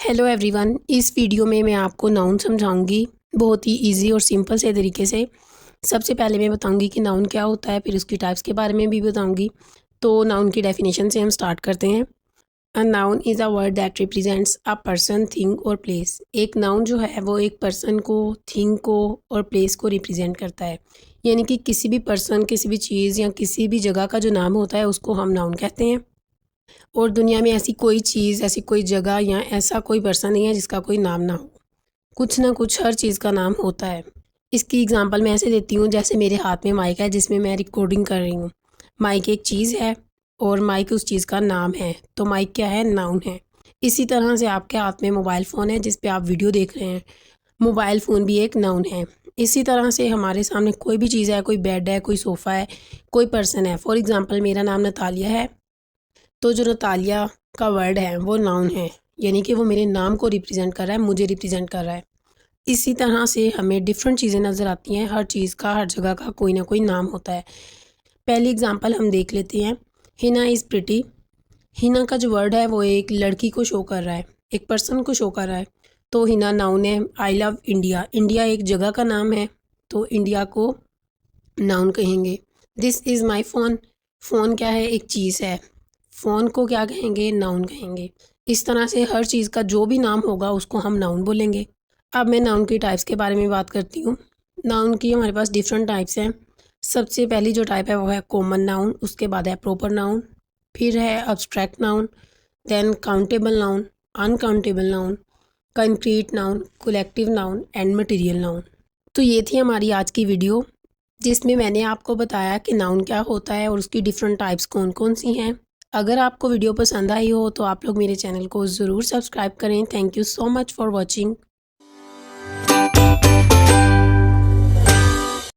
Hello everyone, इस video में मैं आपको नाउन समझाऊंगी बहुत ही इजी और सिंपल से तरीके से। सबसे पहले मैं बताऊंगी कि नाउन क्या होता है, फिर उसकी टाइप्स के बारे में भी बताऊंगी। तो नाउन की डेफिनेशन से हम स्टार्ट करते हैं। A noun is a word that represents a person, thing और प्लेस। एक नाउन जो है वो एक पर्सन को, थिंग को और प्लेस को रिप्रेजेंट करता है। यानी कि किसी भी पर्सन, किसी भी चीज़ या किसी भी जगह का जो नाम होता है उसको हम नाउन कहते हैं। और दुनिया में ऐसी कोई चीज़, ऐसी कोई जगह या ऐसा कोई पर्सन नहीं है जिसका कोई नाम ना हो। कुछ ना कुछ हर चीज़ का नाम होता है। इसकी एग्ज़ाम्पल मैं ऐसे देती हूँ, जैसे मेरे हाथ में माइक है जिसमें मैं रिकॉर्डिंग कर रही हूँ। माइक एक चीज़ है और माइक उस चीज़ का नाम है, तो माइक क्या है? नाउन है। इसी तरह से आपके हाथ में मोबाइल फ़ोन है जिस पे आप वीडियो देख रहे हैं, मोबाइल फ़ोन भी एक नाउन है। इसी तरह से हमारे सामने कोई भी चीज़ है, कोई बेड है, कोई सोफ़ा है, कोई पर्सन है। फॉर एग्ज़ाम्पल मेरा नाम नतालिया है, तो जो नतालिया का वर्ड है वो नाउन है, यानी कि वो मेरे नाम को रिप्रेजेंट कर रहा है, मुझे रिप्रेजेंट कर रहा है। इसी तरह से हमें डिफरेंट चीज़ें नज़र आती हैं। हर चीज़ का, हर जगह का कोई ना कोई नाम होता है। पहली एग्जांपल हम देख लेते हैं। Hina is pretty. हिना का जो वर्ड है वो एक लड़की को शो कर रहा है, एक पर्सन को शो कर रहा है। तो हिना नाउन है। I love India. इंडिया एक जगह का नाम है, तो इंडिया को नाउन कहेंगे। This is my phone. Phone क्या है? एक चीज़ है। फ़ोन को क्या कहेंगे? नाउन कहेंगे। इस तरह से हर चीज़ का जो भी नाम होगा उसको हम नाउन बोलेंगे। अब मैं नाउन की टाइप्स के बारे में बात करती हूँ। नाउन की हमारे पास डिफरेंट टाइप्स हैं। सबसे पहली जो टाइप है वो है कॉमन नाउन, उसके बाद है प्रॉपर नाउन, फिर है abstract noun, then countable noun, uncountable noun, concrete noun, collective noun and material noun. तो ये थी हमारी आज की वीडियो, जिसमें मैंने आपको बताया कि नाउन क्या होता है और उसकी डिफरेंट टाइप्स कौन कौन सी हैं। अगर आपको वीडियो पसंद आई हो तो आप लोग मेरे चैनल को ज़रूर सब्सक्राइब करें। Thank you so much for watching.